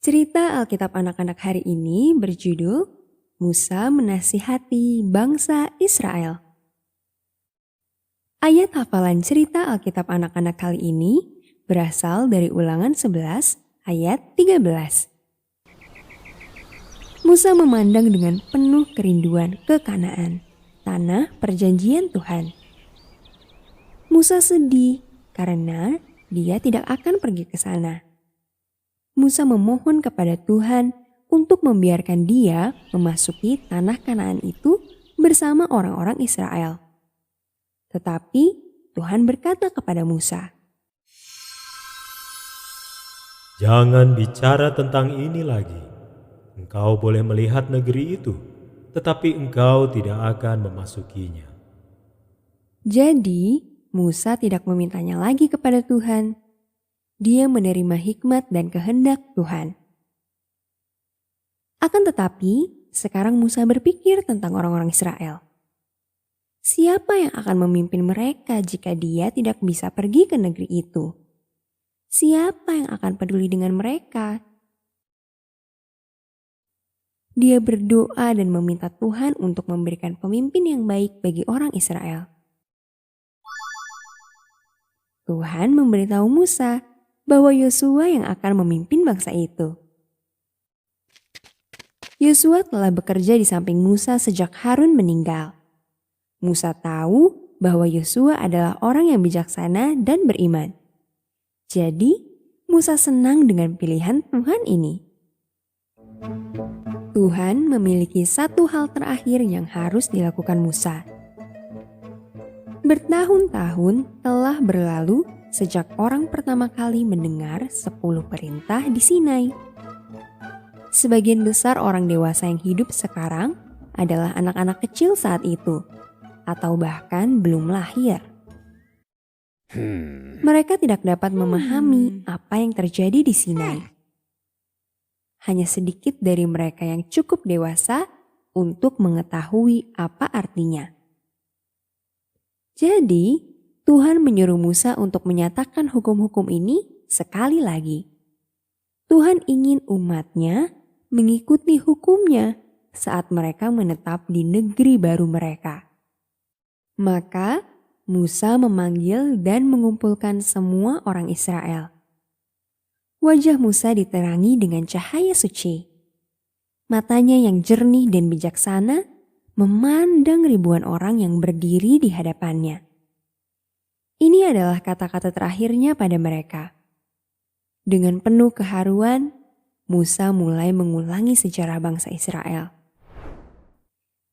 Cerita Alkitab anak-anak hari ini berjudul Musa Menasihati Bangsa Israel. Ayat hafalan cerita Alkitab anak-anak kali ini berasal dari Ulangan 11 ayat 13. Musa memandang dengan penuh kerinduan ke Kanaan, tanah perjanjian Tuhan. Musa sedih karena dia tidak akan pergi ke sana. Musa memohon kepada Tuhan untuk membiarkan dia memasuki tanah Kanaan itu bersama orang-orang Israel. Tetapi Tuhan berkata kepada Musa, "Jangan bicara tentang ini lagi. Engkau boleh melihat negeri itu, tetapi engkau tidak akan memasukinya." Jadi Musa tidak memintanya lagi kepada Tuhan. Dia menerima hikmat dan kehendak Tuhan. Akan tetapi, sekarang Musa berpikir tentang orang-orang Israel. Siapa yang akan memimpin mereka jika dia tidak bisa pergi ke negeri itu? Siapa yang akan peduli dengan mereka? Dia berdoa dan meminta Tuhan untuk memberikan pemimpin yang baik bagi orang Israel. Tuhan memberitahu Musa bahwa Yosua yang akan memimpin bangsa itu. Yosua telah bekerja di samping Musa sejak Harun meninggal. Musa tahu bahwa Yosua adalah orang yang bijaksana dan beriman. Jadi, Musa senang dengan pilihan Tuhan ini. Tuhan memiliki satu hal terakhir yang harus dilakukan Musa. Bertahun-tahun telah berlalu sejak orang pertama kali mendengar 10 perintah di Sinai. Sebagian besar orang dewasa yang hidup sekarang adalah anak-anak kecil saat itu, atau bahkan belum lahir. Mereka tidak dapat memahami apa yang terjadi di Sinai. Hanya sedikit dari mereka yang cukup dewasa untuk mengetahui apa artinya. Jadi, Tuhan menyuruh Musa untuk menyatakan hukum-hukum ini sekali lagi. Tuhan ingin umatnya mengikuti hukumnya saat mereka menetap di negeri baru mereka. Maka Musa memanggil dan mengumpulkan semua orang Israel. Wajah Musa diterangi dengan cahaya suci. Matanya yang jernih dan bijaksana memandang ribuan orang yang berdiri di hadapannya. Ini adalah kata-kata terakhirnya pada mereka. Dengan penuh keharuan, Musa mulai mengulangi sejarah bangsa Israel.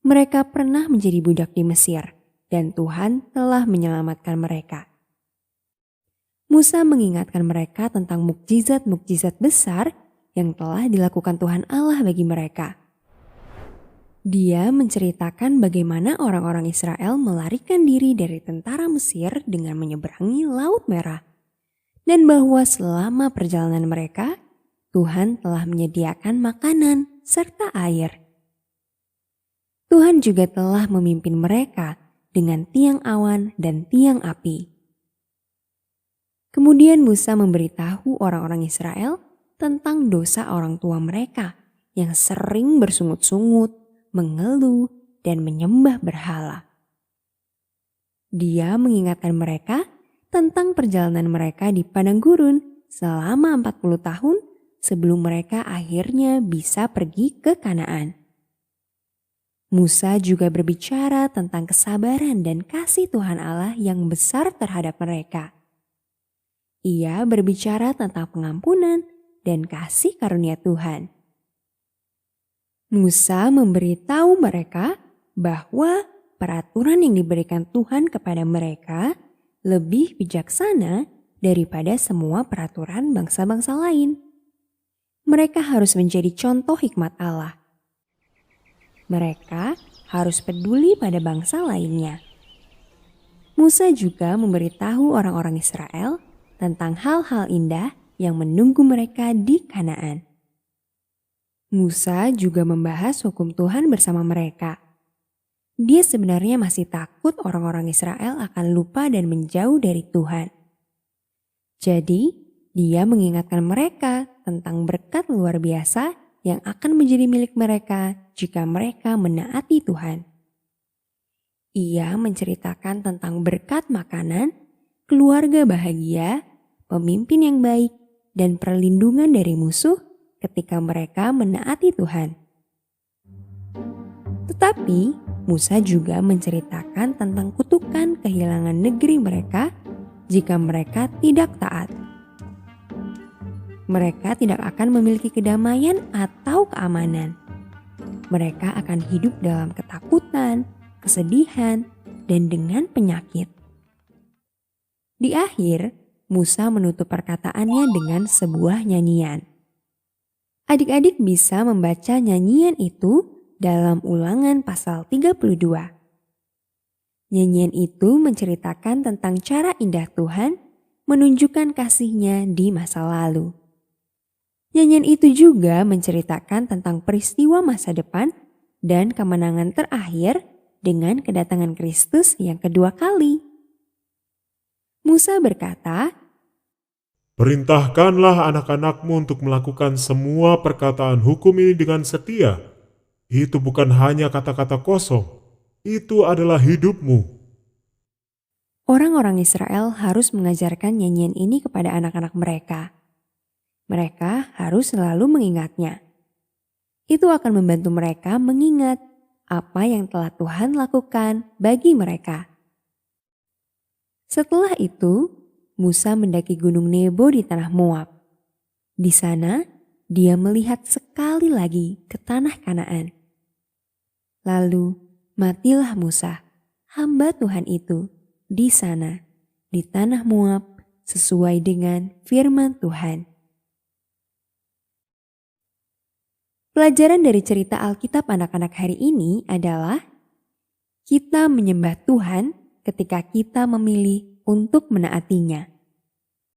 Mereka pernah menjadi budak di Mesir, dan Tuhan telah menyelamatkan mereka. Musa mengingatkan mereka tentang mukjizat-mukjizat besar yang telah dilakukan Tuhan Allah bagi mereka. Dia menceritakan bagaimana orang-orang Israel melarikan diri dari tentara Mesir dengan menyeberangi Laut Merah. Dan bahwa selama perjalanan mereka, Tuhan telah menyediakan makanan serta air. Tuhan juga telah memimpin mereka dengan tiang awan dan tiang api. Kemudian Musa memberitahu orang-orang Israel tentang dosa orang tua mereka yang sering bersungut-sungut, mengeluh, dan menyembah berhala. Dia mengingatkan mereka tentang perjalanan mereka di padang gurun selama 40 tahun sebelum mereka akhirnya bisa pergi ke Kanaan. Musa juga berbicara tentang kesabaran dan kasih Tuhan Allah yang besar terhadap mereka. Ia berbicara tentang pengampunan dan kasih karunia Tuhan. Musa memberitahu mereka bahwa peraturan yang diberikan Tuhan kepada mereka lebih bijaksana daripada semua peraturan bangsa-bangsa lain. Mereka harus menjadi contoh hikmat Allah. Mereka harus peduli pada bangsa lainnya. Musa juga memberitahu orang-orang Israel tentang hal-hal indah yang menunggu mereka di Kanaan. Musa juga membahas hukum Tuhan bersama mereka. Dia sebenarnya masih takut orang-orang Israel akan lupa dan menjauh dari Tuhan. Jadi, dia mengingatkan mereka tentang berkat luar biasa yang akan menjadi milik mereka jika mereka menaati Tuhan. Ia menceritakan tentang berkat makanan, keluarga bahagia, pemimpin yang baik, dan perlindungan dari musuh ketika mereka menaati Tuhan. Tetapi Musa juga menceritakan tentang kutukan kehilangan negeri mereka jika mereka tidak taat. Mereka tidak akan memiliki kedamaian atau keamanan. Mereka akan hidup dalam ketakutan, kesedihan, dan dengan penyakit. Di akhir, Musa menutup perkataannya dengan sebuah nyanyian. Adik-adik bisa membaca nyanyian itu dalam Ulangan pasal 32. Nyanyian itu menceritakan tentang cara indah Tuhan menunjukkan kasih-Nya di masa lalu. Nyanyian itu juga menceritakan tentang peristiwa masa depan dan kemenangan terakhir dengan kedatangan Kristus yang kedua kali. Musa berkata, "Perintahkanlah anak-anakmu untuk melakukan semua perkataan hukum ini dengan setia. Itu bukan hanya kata-kata kosong, itu adalah hidupmu." Orang-orang Israel harus mengajarkan nyanyian ini kepada anak-anak mereka. Mereka harus selalu mengingatnya. Itu akan membantu mereka mengingat apa yang telah Tuhan lakukan bagi mereka. Setelah itu, Musa mendaki Gunung Nebo di tanah Moab. Di sana, dia melihat sekali lagi ke tanah Kanaan. Lalu, matilah Musa, hamba Tuhan itu, di sana, di tanah Moab, sesuai dengan firman Tuhan. Pelajaran dari cerita Alkitab anak-anak hari ini adalah kita menyembah Tuhan ketika kita memilih untuk menaatinya.